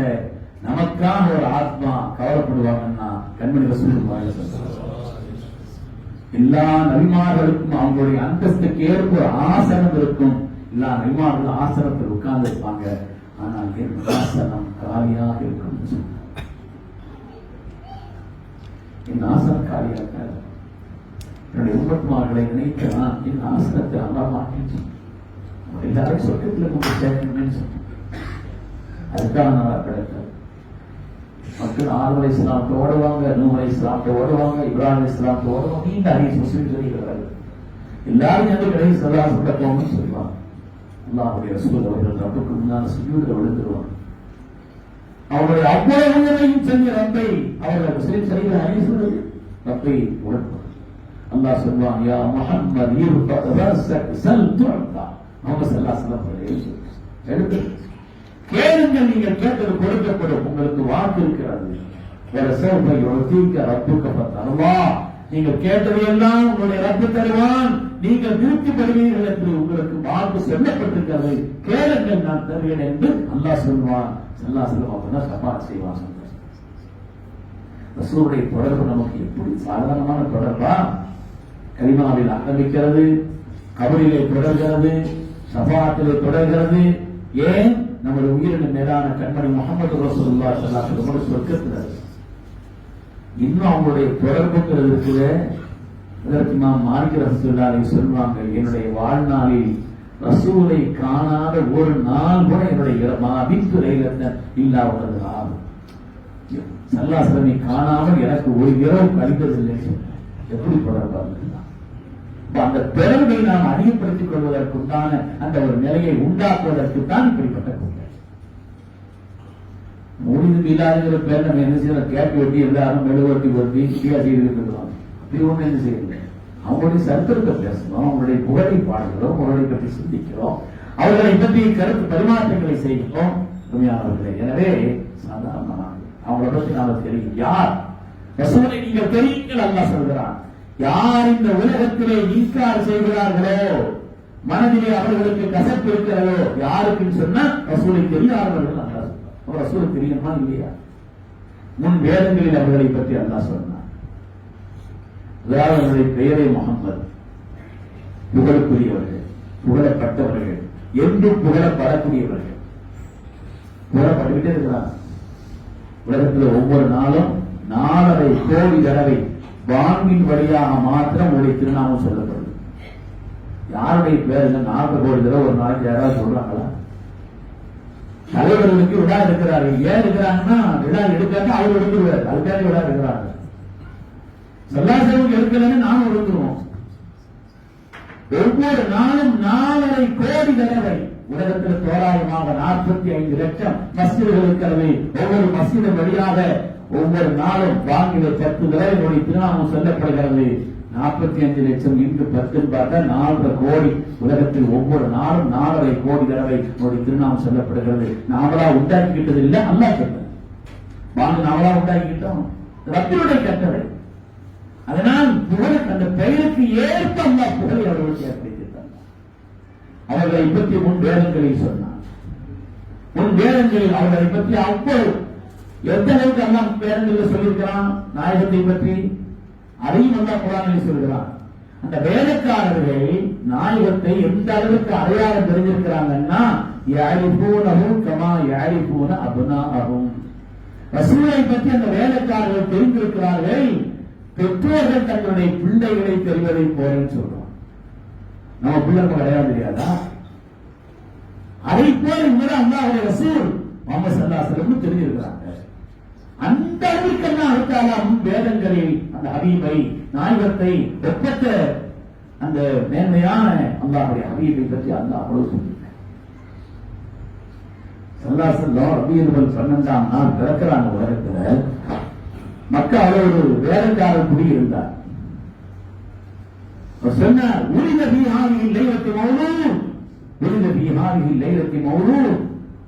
நமக்காக ஒரு ஆத்மா கவலைப்படுவாங்கன்னா கண்மணி ரசூலுல்லாஹி ஸல்லல்லாஹு அலைஹி வஸல்லம். எல்லா நபிமார்களுக்கும் அவங்களுடைய அந்தஸ்துக்கு ஏற்ப ஒரு ஆசனம் இருக்கும். எல்லா நபிமார்களும் ஆசனத்தில் உட்கார்ந்து இருப்பாங்க. ஆனால் என் ஆசனம் காலியாக இருக்கும். என் ஆசனம் காலியாக என்னுடைய உம்மத்மார்களை நினைத்து நான் என் ஆசனத்தை அல்லாஹ் மாட்டேன். எல்லாரும் சொர்க்கத்தில் கொண்டு சேர்க்கணும்னு சொன்னேன். அதுக்காக நான் கிடைத்தது. மக்கள் ஆறு அலை இஸ்லாத்தை ஓடுவாங்க, நூறு அலை இஸ்லாத்தை ஓடுவாங்க, இப்ராஹிம் இஸ்லாத்தை ஓடுவாங்க. நீண்ட ஹதீஸ் முஸ்லிம் சொல்லிக்கிறார்கள். எல்லாரும் வந்து கடைசி சல்லாஹ் சொல்லப்போம்னு சொல்லுவாங்க. அல்லாஹ்வுடைய ரசூல் அவர்கள் ரப்புக்கு முன்னால் சுஜூதில் விழுந்துருவாங்க. அவருடைய அவ்வளவையும் செஞ்ச ரப்பை அவர்கள் முஸ்லிம் சரிகிற ஹதீஸ் சொல்லுது. ரப்பை உழைப்பார். அல்லாஹ் சொல்வான், யா முஹம்மத் இர்ஃபா ரஸக் சல் துஅதா. முஹம்மது ஸல்லல்லாஹு அலைஹி வஸல்லம் எடுத்து கேளுங்கள், நீங்கள் கேட்டது கொடுக்கப்படும். உங்களுக்கு வாக்கு இருக்கிறது. வேற சேவை யுதீக ரப்புக ஃபதர்வா. நீங்கள் கேட்டதையெல்லாம் உங்களுடைய ரப்பு தருவான். நீங்கள் திருப்திப்படுவீர்கள் என்று உங்களுக்கு வாக்கு சொல்லப்பட்டிருக்கிறது. கேளுங்கள், நான் தருவேன் என்று அல்லாஹ் சொல்வான். ஸல்லல்லாஹு அலைஹி வஸல்லம் அவர்கள் ஷஃபாஅத் செய்வான். ரசூலுடைய தொடர்பு நமக்கு எப்படி சாதாரணமான தொடர்பா? கலிமாவில் ஆரம்பிக்கிறது, கபரிலே தொடர்கிறது, ஷஃபாஅத்திலே தொடர்கிறது. ஏன்? நம்முடைய உயிரின் மேலான கண்மணி முஹம்மது ரசூலுல்லாஹி ஸல்லல்லாஹு அலைஹி வஸல்லம் சொர்க்கத்தில் இன்னும் அவங்களுடைய தொடர்புங்கிறது இருக்குது. இதற்கு நாம் மார்க்க ரசூலுல்லாஹி சொல்வாங்க, என்னுடைய வாழ்நாளில் ரசூலை காணாத ஒரு நாள் கூட என்னுடைய மாபித்து லைலத்தன் இல்லாதது ஆகும். ஸல்லல்லாஹு அலைஹி வஸல்லம் காணாமல் எனக்கு ஒரு இரவு கழிந்ததில்லை. எப்படி தொடர்பாக அந்த தொடர்பை நாம் அதிகப்படுத்திக் கொள்வதற்குண்டான அந்த ஒரு நிலையை உண்டாக்குவதற்கு தான் இப்படிப்பட்ட கொள்கை. முடிவு இல்லாத பேர் நம்ம என்ன செய்யறோம்? கேட்டு வெட்டி எல்லாரும் மெழுகுவட்டி ஒட்டி இந்தியா செய்திருக்கிறோம். அப்படி ஒண்ணு என்ன செய்யல. அவங்களுடைய சரித்திரத்தை பேசணும், அவங்களுடைய புகழை பாடுகிறோம், அவர்களை பற்றி சிந்திக்கிறோம், அவர்களை பற்றி கருத்து பரிமாற்றங்களை செய்கிறோம். உண்மையானவர்களே, எனவே சாதாரணமாக அவங்களை பற்றி நாம தெரியும். யார் ரசூலை நீங்கள் தெரியுங்கள் அல்லாஹ் சொல்கிறான். யார் இந்த உலகத்திலே இன்கார் செய்கிறார்களோ, மனதிலே அவர்களுக்கு கசப்பு இருக்கிறதோ, யாருக்குன்னு சொன்னா ரசூலை தெரியாதவர்கள் அல்லாஹ் சொல்றான். ரசூலை தெரியுமா இல்லையா? முன் வேதங்களில் அவர்களை பற்றி அல்லாஹ் சொன்னார். அதாவது அவர்களுடைய பெயரே முஹம்மது, புகழுக்குரியவர்கள், புகழப்பட்டவர்கள், என்றும் புகழப்படக்கூடியவர்கள், புகழப்பட்டுக்கிட்டே இருக்கிறார். உலகத்தில் ஒவ்வொரு நாளும் 4.5 கோடி தடவை வாங்கின் வழியாக மாத்திரம் உங்களுடைய திருநாமம் சொல்லப்படுது. யாருடைய பேர் 4 கோடி தடவை ஒரு நாளைக்கு யாராவது சொல்றாங்களா? தலைவர்களுக்கு விழா எடுக்கிறார்கள். ஏன் எடுக்கிறாங்கன்னா, விழா எடுக்காம அவர் எடுத்துருவார். அதுக்காக விழா எடுக்கிறாங்க. சல்லாசனுக்கு எடுக்கலன்னு நானும் எடுத்துருவோம். ஒவ்வொரு நாளும் 4.5 கோடி தடவை உலகத்தில் தோராயமாக 45 லட்சம் மஸ்ஜிதுகள் இருக்கிறது. ஒவ்வொரு மஸ்ஜிதின் வழியாக ஒவ்வொரு நாளும் வாங்கிய 10 தடவை திருநாமம் சொல்லப்படுகிறது. 45 லட்சம் இன்று 10 பார்த்தா 4.5 கோடி. உலகத்தில் ஒவ்வொரு நாளும் 4.5 கோடி தடவை திருநாமம் சொல்லப்படுகிறது. நாமளா உண்டாக்கிக்கிட்டது இல்லை, அல்லாஹ் சொன்னது. வாங்க நாமளா உண்டாக்கிக்கிட்டோம், ரப்பினுடைய கட்டளை. அதனால் புகழ் அந்த பெயருக்கு ஏற்ப அல்லாஹ் புகழை அவர்களுக்கு ஏற்படுத்திட்டார். அவர்களை பற்றி முன் வேதங்களில் சொன்னார். முன் வேதங்களில் அவர்களை பற்றி அவ்வளவு எத்தனைக்கு அல்லாஹ் வேதங்களில் சொல்லியிருக்கிறான். நாயகத்தை பற்றி அதையும் அல்லாஹ் குர்ஆனில் சொல்கிறான். அந்த வேதக்காரர்கள் நாயகத்தை எந்த அளவுக்கு அடையாளம் தெரிஞ்சிருக்கிறாங்கன்னா, யஅரிஃபூனஹு கமா யஅரிஃபூன அப்னாஅஹும். ரசூலை பற்றி அந்த வேதக்காரர்கள் தெரிந்திருக்கிறார்கள், பெற்றோர்கள் தங்களுடைய பிள்ளைகளை தெரிவதை போலன்னு சொல்றோம். நம்ம பிள்ளைக்கு அடையாளம் தெரியாதா? அதை போல இவங்க அல்லாஹ்வுடைய ரசூல் முஹம்மது ஸல்லல்லாஹு அலைஹி வஸல்லம் தெரிஞ்சிருக்கிறாங்க. அந்த அளவுக்கு அடுத்தாலும் வேதங்களில் அந்த ஹபீபை, நாயகத்தை, ஒப்பற்ற அந்த மேன்மையான அல்லாஹ்வுடைய ஹபீபை பற்றி அல்லாஹ் அவ்வளவு சொல்லியிருக்கிறார். சல்லாசல்லம் ரபியுல் 12ஆம் நாள் பிறக்கிறாங்க உலகத்துல. மக்காவில் ஒரு வேலைக்காரர் குடி இருந்தார். சொன்னார், உரித பீஹாரியில் லைலத்தி மௌலூத், உரித பீஹாரியில் லைலத்தி மௌலூத்.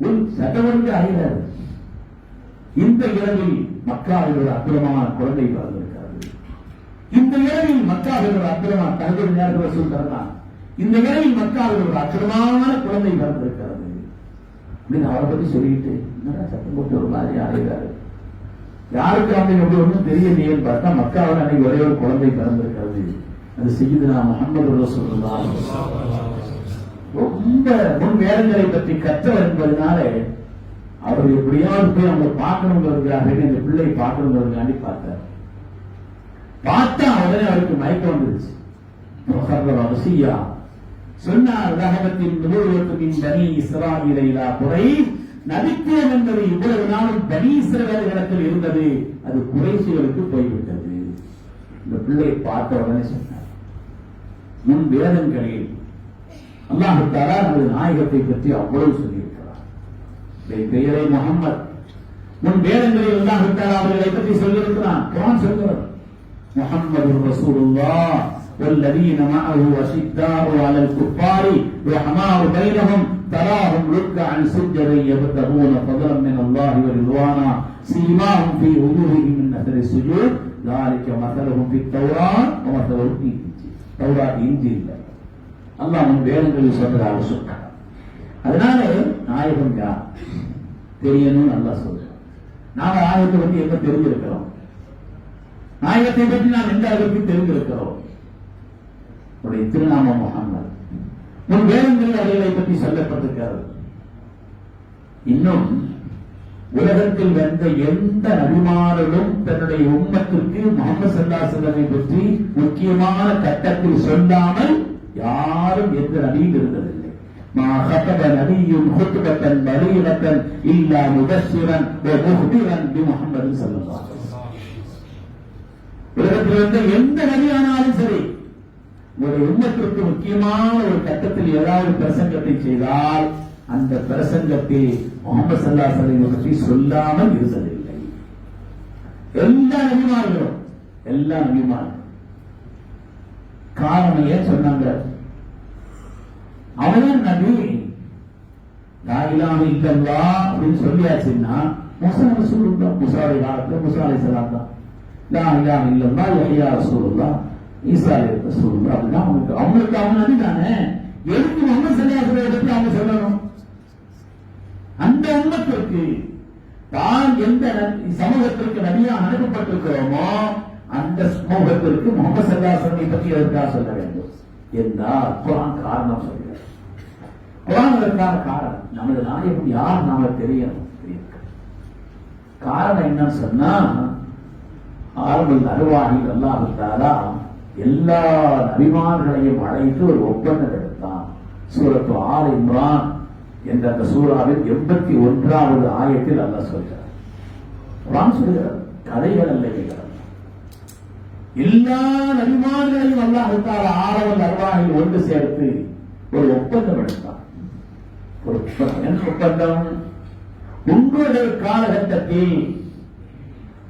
ஒரு சட்டவர்க்க அறிஞர், இந்த இரவில் மக்காவில் ஒரு அற்புதமான குழந்தை பிறந்திருக்கிறது. இந்த இரவில் மக்காவில் ஒரு அற்புதமான தகவல் நேரத்தில் சொல்றார், இந்த இரவில் மக்காவில் ஒரு அற்புதமான குழந்தை பிறந்திருக்கிறது அப்படின்னு அவரை பத்தி சொல்லிட்டு என்னடா சத்தம் போட்டு ஒரு மாதிரி அடைகிறாரு. யாருக்கு அப்படி எப்படி ஒன்றும் தெரியலையேன்னு பார்த்தா மக்காவில் அன்னைக்கு ஒரே ஒரு குழந்தை பிறந்திருக்கிறது. அது சய்யிதுனா முஹம்மது ரசூலுல்லாஹ். ரொம்ப முன் வேதங்களை பற்றி கற்றவர் என்பதனால அவர் எப்படியாவது போய் அவங்க பார்க்கணுங்கிறதுக்காக இந்த பிள்ளை பார்க்கணுங்கிறதுக்காண்டி பார்த்தார். பார்த்தா உடனே அவருக்கு மயக்கம் வந்துருச்சு. அவசியா சொன்னார், ரஹமத்தின் நுபுவத்தின் பனி இஸ்ராயீல இலா குறைஷ், நபித்துவம் என்பது இவ்வளவு நாளும் பனி இஸ்ரவேலர்களிடத்தில் இருந்தது, அது குறைஷிகளுக்கு போய்விட்டது. இந்த பிள்ளையை பார்த்த உடனே சொன்னார், முன் வேதங்களில் அல்லாஹ் தஆலா நமது நாயகத்தை பற்றி அவ்வளவு சொல்லியிருக்கிறார். பெயரை முஹம்மத். முன் வேதங்களில் அல்லாஹ் தஆலா அவர்களை பற்றி சொல்லியிருக்கிறான். குர்ஆன் சொல்கிறது, முஹம்மதுர் ரசூலுல்லாஹ் والذين معه أشداء على الكفار رحماء بينهم تراهم ركعا سجدا يبتغون فضلا من الله ورضوانا سيماهم في وجوههم من أثر السجود ذلك مثلهم في التوراة ومثلهم في الإنجيل. தௌராத் இன்ஜீல் அல்லாஹ் முன் வேதங்களில் சொல்றதாக சொல்றார். அதனால நாயகம் யார் தெரியணும்னு அல்லாஹ் சொல்றார். நாம நாயகத்தை பற்றி என்ன தெரிஞ்சிருக்கிறோம்? நாயகத்தை பற்றி நாம் எந்த அளவுக்கு தெரிந்திருக்கிறோம்? உடைய திருநாமம் முஹம்மது. முன் வேதங்களில் அவைகளை பற்றி சொல்லப்பட்டிருக்கிறது. இன்னும் உலகத்தில் வந்த எந்த நபிமார்களும் தன்னுடைய உம்மத்திற்கு முஹம்மது ஸல்லல்லாஹு அலைஹி வஸல்லம் பற்றி முக்கியமான கட்டத்தில் சொல்லாமல் யாரும் எந்த நபியும் இருந்ததில்லை. மா கதப நபியுன் குத்பத்தன் பலீகத்தன் இல்லா முபஷ்ஷிரன் வ முஹ்திரன் பி முஹம்மது ஸல்லல்லாஹு அலைஹி வஸல்லம். உலகத்தில் வந்த எந்த நபியானாலும் சரி, ஒரு உம்மத்திற்கு முக்கியமான ஒரு கட்டத்தில் ஏதாவது பிரசங்கத்தை செய்தால் அந்த பிரசங்கத்தில் முஹம்மது ஸல்லல்லாஹு அலைஹி வஸல்லம் பற்றி சொல்லாமல் இருந்ததில்லை. எல்லா நபிமார்களும் காரணம் ஏன் சொன்னாங்க? அவன் நபி லா இலாஹ இல்லல்லாஹ் அப்படின்னு சொல்லியாச்சுன்னா மூஸா ரசூலுல்லாஹ், மூஸாவுடைய காலத்துல மூஸா அலைஹிஸ்ஸலாம் தான் லா இலாஹ இல்லல்லாஹ் யஹ்யா ரசூலுல்லாஹ் ஈசா ரசூலுல்லாஹ் அப்படின்னா அவங்களுக்கு அவங்க நபி தானே. எதுக்கு முஹம்மது ஸல்லல்லாஹு அலைஹி வஸல்லம் பற்றி அவங்க சொல்லணும்? அந்த உம்மத்திற்கு தான் எந்த சமூகத்திற்கு நபியா அனுப்பப்பட்டிருக்கிறோமோ அந்த சமூகத்திற்கு முஹம்மது ஸல்லல்லாஹு அலைஹி வஸல்லம் பற்றி எதற்காக சொல்ல வேண்டும் என்றால் குர்ஆன் காரணம் சொல்கிறது. குர்ஆன் அதற்கான காரணம் நமது நாயகம் யார் நாம தெரியணும். காரணம் என்னன்னு சொன்னா, ஆரம்பல் அருவாகில் அல்லாஹ் தஆலா எல்லா நபிமார்களையும் அழைத்து ஒரு ஒப்பந்தம் எடுத்தான். சூரத்து ஆல் இம்ரான் என்ற அந்த சூறாவில் 81வது ஆயத்தில் அல்லாஹ் சொல்கிறார். குர்ஆன் சொல்கிறது, கதைகள் அல்ல இவைகள். எல்லா நபிமார்களையும் அல்லாஹ் தஆலா ஆரம்பல் அருவாகில் ஒன்று சேர்த்து ஒரு ஒப்பந்தம் எடுத்தான். ஒரு என்ன ஒப்பந்தம்? உங்களுடைய காலகட்டத்தில்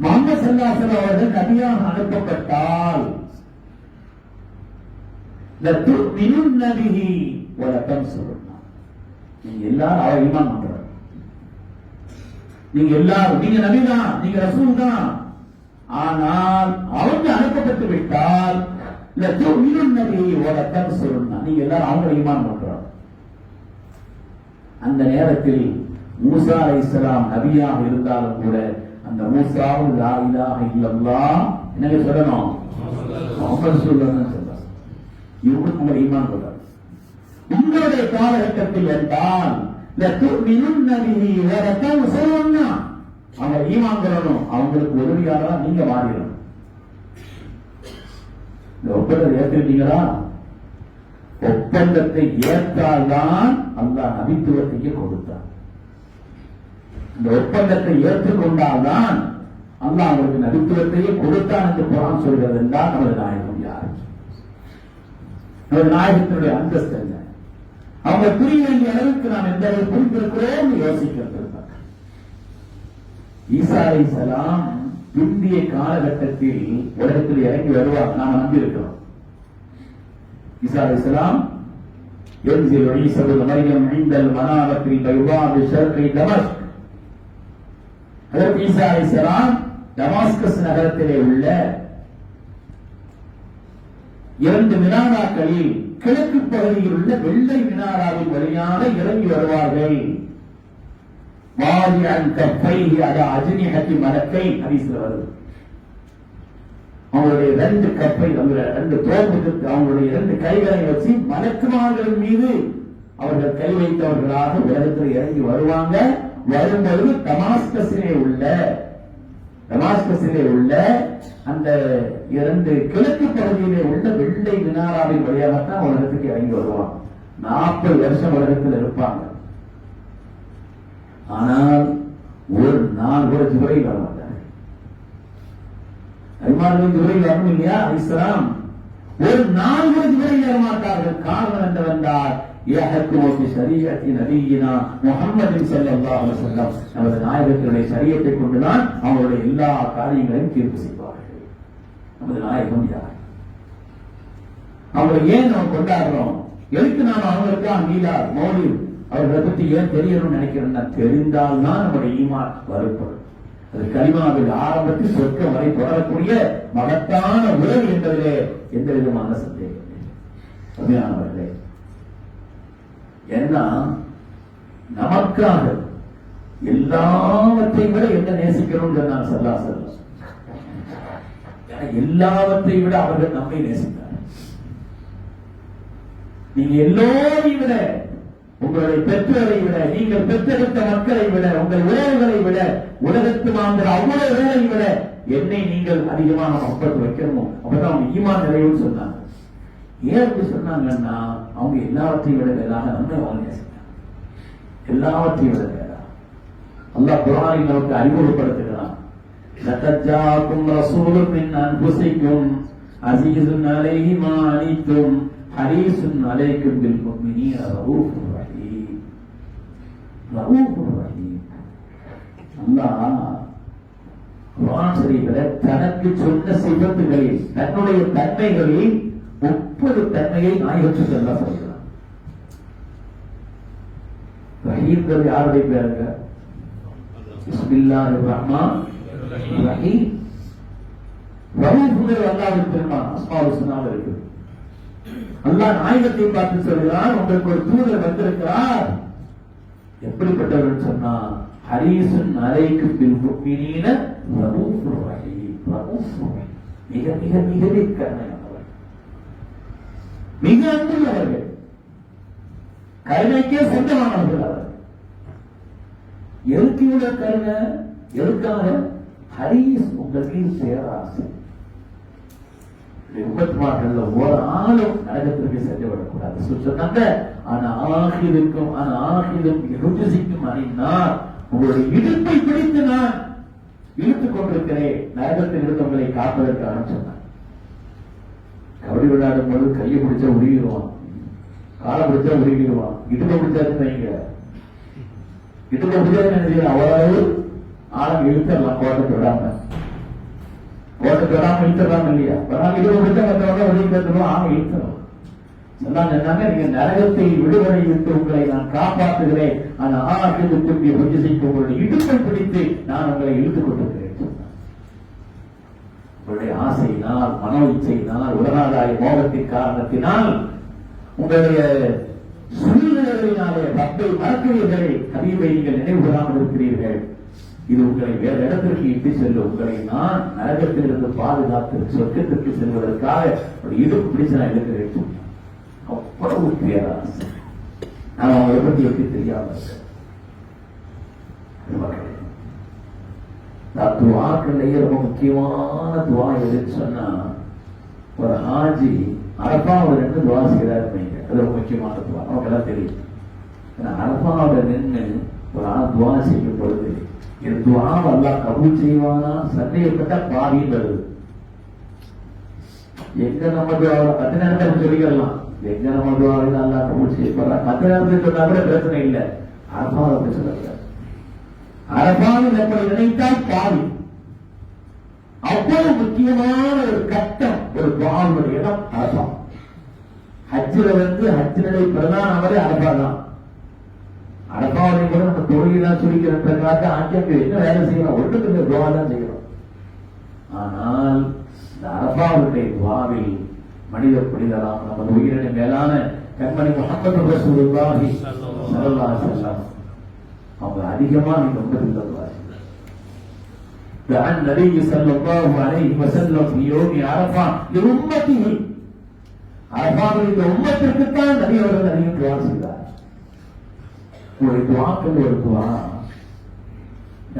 முஹம்மது ஸல்லல்லாஹு அலைஹி வஸல்லம் அவர்கள் நபியாக அனுப்பப்பட்டால் லதுமினுன்ன பிஹி வ லதன்சுருன்னா, நீங்க எல்லாரும் அவரை ஈமான் பண்றாங்க. நீங்க எல்லாரும் நீங்க நபிதான், நீங்க ரசூல் தான். ஆனால் அவங்க அனுப்பப்பட்டு விட்டால் லதுமினுன்ன பிஹி வ லதன்சுருன்னா, நீங்க எல்லாரும் அவங்களை ஈமான் பண்றாங்க. அந்த நேரத்தில் மூசா அலைஹிஸ்ஸலாம் நபியாக இருந்தாலும் கூட அந்த மூசாவும் லா இலாஹ இல்லல்லாஹ் என்ன சொல்லணும்? முஹம்மது சொல்லணும் சொல்றாங்க. இவங்களுக்கு உங்களை ஈமான் கொள்றாங்க. உங்களுடைய காலகட்டத்தில் என்றால் லதுமினுன்ன பிஹி வ லதன்சுருன்னா, அவங்க ஈமான் கொள்ளணும், அவங்களுக்கு உதவியாளரா நீங்க மாறிடணும். இந்த ஒப்பந்தத்தை ஏற்றுட்டீங்களா? ஒப்பந்தத்தை ஏற்றால்தான் அல்லாஹ் நபித்துவத்தையே கொடுத்தார். இந்த ஒப்பந்தத்தை ஏற்றுக்கொண்டால்தான் அல்லாஹ் அவருக்கு நபித்துவத்தையே கொடுத்தான் என்று குர்ஆன் சொல்கிறது. என்றால் நமது நாயகம் யார்? நமது நாயகத்தினுடைய அந்தஸ்து என்ன? அவங்க புரிய வேண்டிய அளவுக்கு நாம் எந்த அளவு புரிந்திருக்கிறோம் யோசிக்கிறது. ஈசா அலைஹிஸ்ஸலாம் பிந்திய காலகட்டத்தில் உலகத்தில் இறங்கி வருவாங்க, நாம் நம்பியிருக்கிறோம். ஈசா அலைஹிஸ்ஸலாம் ينزل عيسى ابن مريم عند المنارة البيضاء بشرق دمشق. ஹஜ்ரத் ஈசா அலைஹிஸ்ஸலாம் டமாஸ்கஸ் நகரத்திலே உள்ள 2 மினாராக்களில் கிழக்கு பகுதியில் உள்ள வெள்ளை மினாராவின் வழியாக இறங்கி வருவார்கள். வாலியன் கஃபைஹி அலா அஜ்னிஹத்தி மலக்கை ஹதீஸ்ல வருது. அவங்களுடைய 2 கப்பை, 2 தோள்களுக்கு அவங்களுடைய 2 கைகளை வச்சு மலக்குமார்கள் மீது அவர்கள் கை வைத்தவர்களாக உலகத்தில் இறங்கி வருவாங்க. வரும்பொழுது டமாஸ்கஸிலே உள்ள அந்த 2 கிழக்கு பகுதியிலே உள்ள வெள்ளை மினாராவின் வழியாகத்தான் உலகத்துக்கு இறங்கி வருவாங்க. 40 வருஷம் உலகத்தில் இருப்பாங்க. ஆனால் ஒரு நாள் கூட ஜிப்ரீல் வர மாட்டாங்க. அபிமானிகள் ஜிப்ரீல் வரணும் இல்லையா அலைஹிஸ்ஸலாம், ஒரு நாள் கூட ஜிப்ரீல் வர மாட்டார்கள். காரணம் என்னவென்றால் யஹ்குமு ஷரீஅத்தி நபியினா முஹம்மதின் ஸல்லல்லாஹு அலைஹி வஸல்லம், நமது நாயகத்தினுடைய ஷரியத்தை கொண்டுதான் அவங்களுடைய எல்லா காரியங்களையும் தீர்ப்பு செய்வார்கள். நமது நாயகம் யார், அவங்களை ஏன் நாம் கொண்டாடுறோம், எதுக்கு நாம் அவங்களுக்காக மீலாத் மௌலித் அவர்களை பற்றி ஏன் தெரியணும்னு நினைக்கிறேன்னா, தெரிந்தால்தான் நம்முடைய ஈமான் வலுப்படும். அது கலிமாவில் ஆரம்பத்தில் சொர்க்கம் வரை தொடரக்கூடிய மகத்தான உறவு என்பதிலே எந்த விதமான சந்தேகம் இல்லை. ஏன்னா நமக்காக எல்லாவற்றை விட என்ன நேசிக்கணும் சொன்னாங்க ஸல்லல்லாஹு அலைஹி வஸல்லம். எல்லாவற்றை விட அவர்கள் நம்மை நேசித்தார். நீங்க எல்லோரையும் விட, உங்களுடைய பெற்றோரை விட, நீங்கள் பெற்றெடுத்த மக்களை விட, உங்கள் உறவுகளை விட, உலகத்து வாழ்ந்த அவ்வளவு பேரை விட என்னை நீங்கள் அதிகமாக மொஹப்பத் வைக்கணும், அப்பதான் அவங்க ஈமான் நிறைவுன்னு சொன்னாங்க. ஏன் அப்படி சொன்னாங்கன்னா, அவங்க எல்லாவற்றையும் விட மேலாக நம்மை அவங்க நேசித்தாங்க. எல்லாவற்றையும் விட மேலாக அல்லாஹ் குர்ஆனில் நமக்கு அறிமுகப்படுத்துகிறான். லதஜாக்கும் ரசூலுன் மின் அன்ஃபுசிக்கும் அஸீஸுன் அலைஹி மா அனித்தும் ஹரீஸுன் அலைக்கும் பில் முஃமினீன ரഊஃபுர் ரஹீம். ரഊஃபுர் ரஹீம். அல்லாஹ் குர்ஆன் ஷரீஃபில் தனக்கு சொன்ன சிபத்துகளில், தன்னுடைய தன்மைகளில் 30 தன்மையை நாயகத்துக்கு ஸல்லல்லாஹு அலைஹி வஸல்லம். ரஹீம்ங்கிறது யாருடைய பேருங்க? பிஸ்மில்லாஹிர் ரஹ்மானிர் ரஹீம். ரഊஃப்ங்கிறது அல்லாஹ்வுடைய பெருமான், அஸ்மாஉல் ஹுஸ்னாவில் இருக்கு. அல்லாஹ் நாயகத்தை பார்த்து சொல்கிறான், உங்களுக்கு ஒரு தூதர் வந்திருக்கிறார். எப்படிப்பட்டவர் சொன்னா, ஹரீஸுன் அலைக்கும் பில் முஃமினீன ரഊஃபுர் ரஹீம். ரഊஃபுர் ரஹீம், மிக மிக மிக கருணையானவர், மிக அன்புள்ளவர்கள், கருணைக்கே சொந்தமானவர்கள் அவர். எதுக்கு இவ்வளவு கருணை, எதுக்காக? ஹரீஸ், உங்களுக்கு பேராசை. உம்மத்மார்கள்ல ஒரு ஆளும் நரகத்திற்கு சென்று விடக்கூடாது சொன்னாங்க. ஆனா ஆகிருக்கும் ருஜிக்கும் அணிந்தார், உங்களுடைய இடுப்பை பிடித்து நான் இழுத்துக் கொண்டிருக்கிறேன் நரகத்தில் இருந்தவங்களை காப்பதற்காக சொன்னார். கபடி விளையாடும் போது கையை பிடிச்சா உருகிடுவான், காலை பிடிச்சா உருகிடுவான், இடுப்பை பிடிச்சாருன்னு வைங்க, இடுப்பை பிடிச்சாருன்னு அவ்வளவு ஆழம் இழுத்தரலாம். கோட்டை விடாம இழுத்துறாங்க இல்லையா? இடுப்பை பிடிச்சா மற்றவங்க ஒதுக்கிறதும் ஆக இழுத்துறோம். சொன்னாங்க, நீங்க நரகத்தை விடுதலை விட்டு உங்களை நான் காப்பாற்றுகிறேன், ஆனா ஆகிருக்கும் ருஜிக்கும் உங்களுடைய இடுப்பை பிடித்து நான் உங்களை இழுத்துக் கொண்டிருக்கிறேன். உங்களுடைய ஆசையினால், மனோ இச்சையினால், உலகாதாய மோகத்தின் காரணத்தினால், உங்களுடைய சூழ்நிலைகளினாலே ரப்பை மறக்கிறீர்கள், ஹபீபை நீங்கள் நினைவுகூராமல் இருக்கிறீர்கள். இது உங்களை வேறு இடத்திற்கு இட்டு செல்லும். உங்களை நான் நரகத்திலிருந்து பாதுகாத்து சொர்க்கத்திற்கு செல்வதற்காக ஒரு இடுப்பு பிடிச்சு நான் இருக்கிறேன். அவ்வளவு பேராசை. நான் அவங்களை பற்றி எப்படி தெரியாம துவாக்கள்லயே ரொம்ப முக்கியமான துவா எதுன்னு சொன்னா, ஒரு ஹாஜி அரபாவோட நின்று துவா செய்யறாரு. அது ரொம்ப முக்கியமான துவா, நமக்கு எல்லாம் தெரியும். அரபாவோட நின்று ஒரு ஆள் துவா செய்யும் பொழுது இந்த துவா அல்லாஹ் கபூல் செய்வானா, சந்தேகப்பட்ட பாவின்னு வருது. எங்க நம்ம 10 நேரத்தை சொல்லிக்கலாம், எங்க நம்ம துவாவில் அல்லா கபூல் செய்யப்படுறாங்க. மற்ற நேரத்தில் சொன்னா கூட பிரச்சனை இல்லை. அரபாவில் அப்படி சொல்லக்கூடாது. அரபாவில் எப்படி நினைத்தால் பாவி. அவ்வளவு முக்கியமான ஒரு கட்டம், ஒரு துவாவுடைய இடம் அரபா. ஹஜ்ஜில ஹஜ்ஜினுடைய பிரதான அமரே அரபா தான். அரபாவை கூட நம்ம தொழிலாம் சுருக்கிறதுக்காக அங்கே என்ன வேலை செய்யணும், ஒன்றுக்கு துவா தான் செய்யணும். ஆனால் இந்த அரபாவுடைய துவாவில் மனிதர் புனிதலாம் நமது உயிரின மேலான கண்மணி முஹம்மது ரசூலுல்லாஹி ஸல்லல்லாஹு அலைஹி வஸல்லம் அவங்க அதிகமா நீங்க உம்மத்தில் عن النبي صلى الله عليه وسلم في يوم عرفة لأمته. அரபாவில் இந்த உம்மத்திற்குத்தான் நபி அவர்கள் அதிகம் துவா செய்தார். ஒரு துவாக்கள் ஒரு துவா,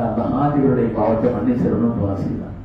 அந்த ஆதிகளுடைய பாவத்தை மன்னிச்சிடணும் துவா செய்தார்.